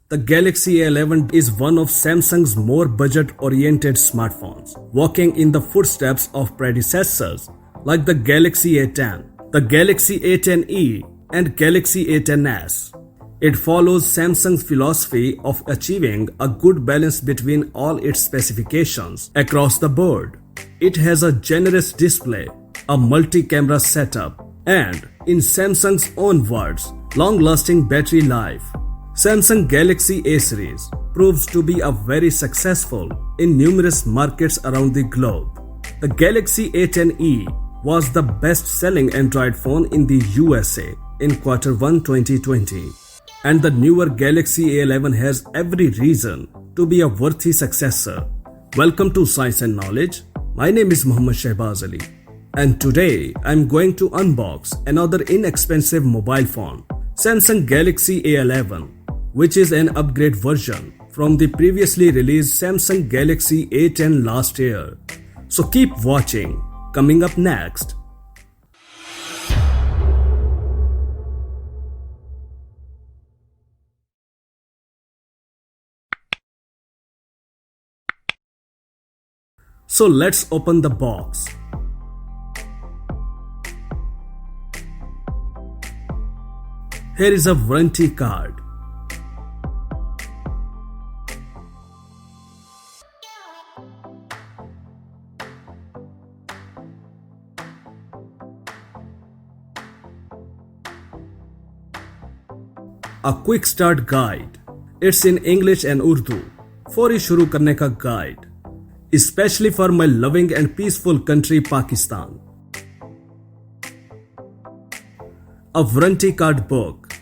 The Galaxy A11 is one of Samsung's more budget-oriented smartphones, walking in the footsteps of predecessors like the Galaxy A10, the Galaxy A10e, and Galaxy A10s. It follows Samsung's philosophy of achieving a good balance between all its specifications across the board. It has a generous display, a multi-camera setup, and, in Samsung's own words, long-lasting battery life. Samsung Galaxy A series proves to be a very successful in numerous markets around the globe. The Galaxy A10e was the best-selling Android phone in the USA in Q1 2020, and the newer Galaxy A11 has every reason to be a worthy successor. Welcome to Science and Knowledge. My name is Muhammad Shehbaz Ali, and today I'm going to unbox another inexpensive mobile phone, Samsung Galaxy A11, which is an upgrade version from the previously released Samsung Galaxy A10 last year. So keep watching. Coming up next. So let's open the box. Here is a warranty card. A quick start guide. It's in English and Urdu. फौरी शुरू करने का guide. Especially for my loving and peaceful country Pakistan. A warranty card book.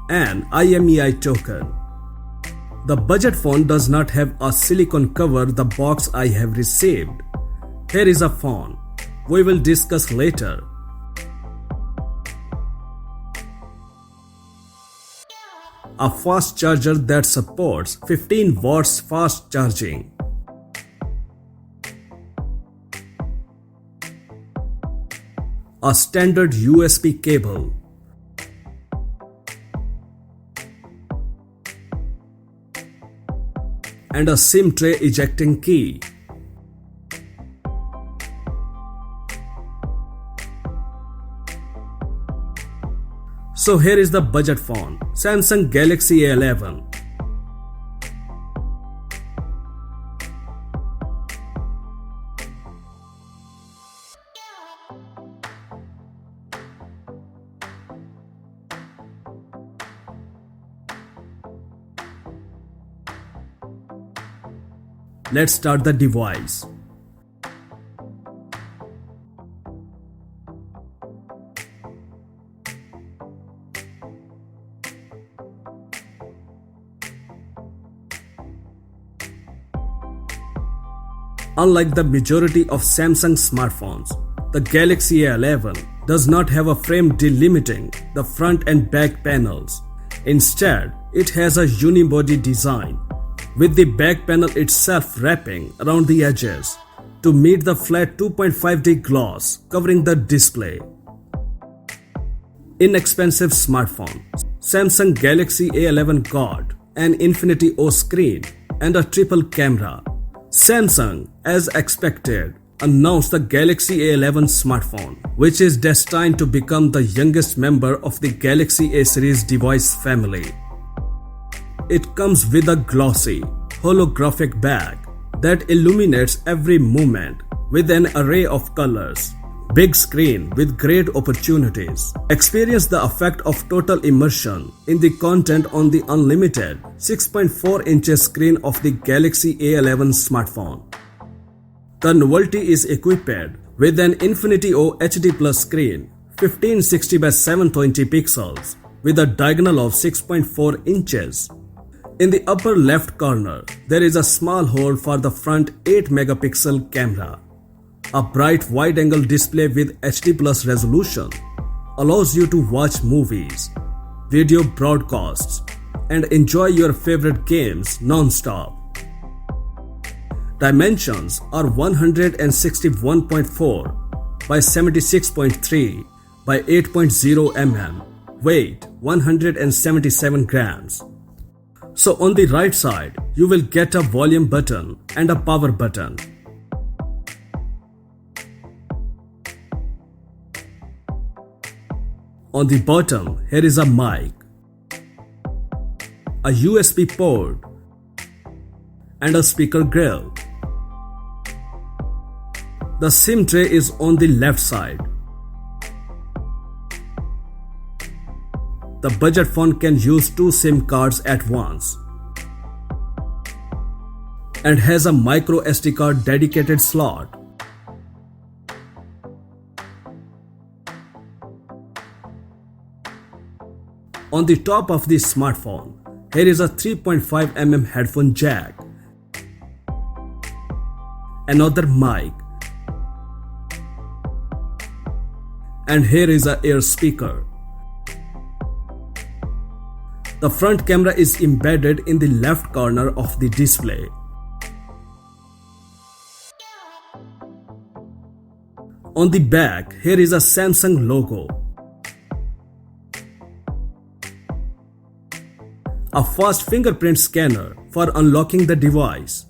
An IMEI token. The budget phone does not have a silicone cover the box I have received. Here is a phone. We will discuss later. A fast charger that supports 15 watts fast charging. A standard USB cable. And a SIM tray ejecting key. So here is the budget phone, Samsung Galaxy A11. Let's start the device. Unlike the majority of Samsung smartphones, the Galaxy A11 does not have a frame delimiting the front and back panels. Instead, it has a unibody design, with the back panel itself wrapping around the edges to meet the flat 2.5D gloss covering the display. Inexpensive smartphone, Samsung Galaxy A11 got an Infinity O screen and a triple camera. Samsung, as expected, announced the Galaxy A11 smartphone, which is destined to become the youngest member of the Galaxy A series device family. It comes with a glossy, holographic bag that illuminates every movement with an array of colors. Big screen with great opportunities. Experience the effect of total immersion in the content on the unlimited 6.4 inches screen of the Galaxy A11 smartphone. The novelty is equipped with an Infinity O HD Plus screen, 1560 by 720 pixels, with a diagonal of 6.4 inches. In the upper left corner, there is a small hole for the front 8 megapixel camera. A bright wide-angle display with HD Plus resolution allows you to watch movies, video broadcasts, and enjoy your favorite games non-stop. Dimensions are 161.4 by 76.3 by 8.0 mm weight 177 grams. So on the right side, you will get a volume button and a power button. On the bottom, here is a mic, a USB port, and a speaker grill. The SIM tray is on the left side. The budget phone can use 2 SIM cards at once and has a micro SD card dedicated slot. On the top of the smartphone, here is a 3.5mm headphone jack, another mic, and here is an ear speaker. The front camera is embedded in the left corner of the display. On the back, here is a Samsung logo, a fast fingerprint scanner for unlocking the device,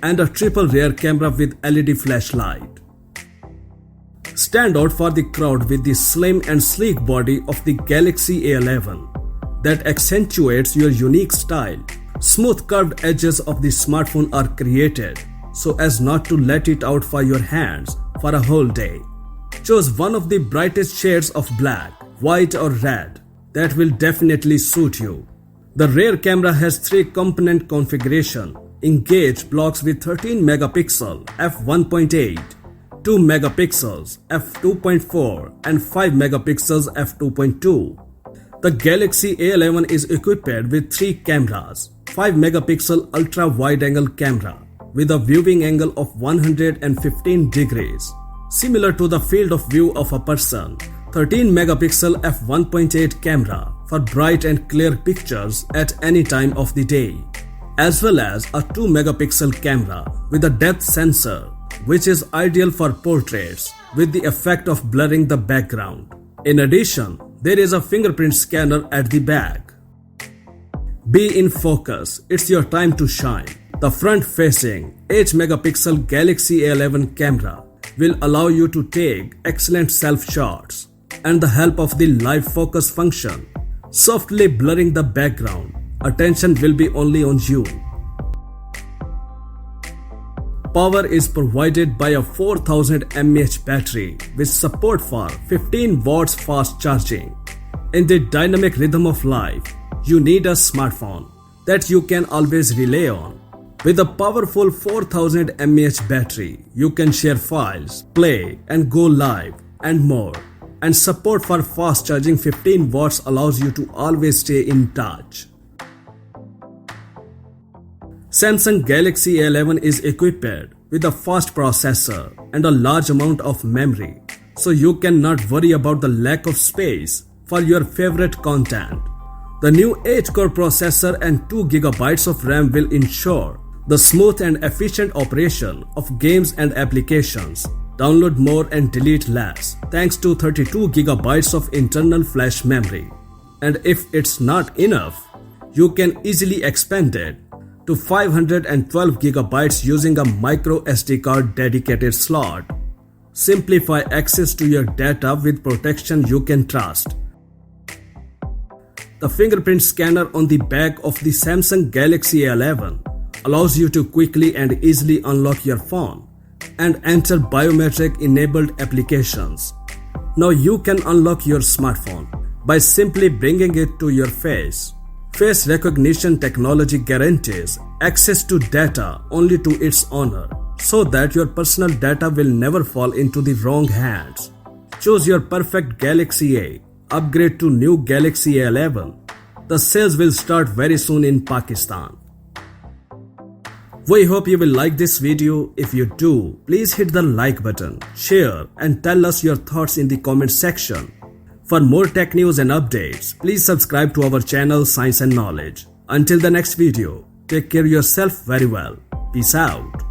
and a triple rear camera with LED flashlight. Stand out for the crowd with the slim and sleek body of the Galaxy A11 that accentuates your unique style. Smooth curved edges of the smartphone are created so as not to let it out for your hands for a whole day. Choose one of the brightest shades of black, white or red that will definitely suit you. The rear camera has 3-component configuration. Engage blocks with 13 megapixel f1.8, 2 megapixels f2.4 and 5 megapixels f2.2. The Galaxy A11 is equipped with 3 cameras, 5 megapixel ultra wide angle camera with a viewing angle of 115 degrees, similar to the field of view of a person, 13 megapixel f1.8 camera for bright and clear pictures at any time of the day, as well as a 2 megapixel camera with a depth sensor which is ideal for portraits with the effect of blurring the background. In addition, there is a fingerprint scanner at the back. Be in focus, it's your time to shine. The front-facing 8 megapixel Galaxy A11 camera will allow you to take excellent self-shots, and the help of the live focus function, softly blurring the background. Attention will be only on you. Power is provided by a 4000 mAh battery with support for 15 watts fast charging. In the dynamic rhythm of life, you need a smartphone that you can always rely on. With a powerful 4000 mAh battery, you can share files, play and go live and more. And support for fast charging 15 watts allows you to always stay in touch. Samsung Galaxy A11 is equipped with a fast processor and a large amount of memory, so you cannot worry about the lack of space for your favorite content. The new 8-core processor and 2 GB of RAM will ensure the smooth and efficient operation of games and applications. Download more and delete less thanks to 32 GB of internal flash memory. And if it's not enough, you can easily expand it to 512 GB using a micro SD card dedicated slot. Simplify access to your data with protection you can trust. The fingerprint scanner on the back of the Samsung Galaxy A11 allows you to quickly and easily unlock your phone and enter biometric-enabled applications. Now you can unlock your smartphone by simply bringing it to your face. Face recognition technology guarantees access to data only to its owner, so that your personal data will never fall into the wrong hands. Choose your perfect Galaxy A. Upgrade to new Galaxy A11. The sales will start very soon in Pakistan. We hope you will like this video. If you do, please hit the like button, share and tell us your thoughts in the comment section. For more tech news and updates, please subscribe to our channel Science and Knowledge. Until the next video, take care of yourself very well. Peace out.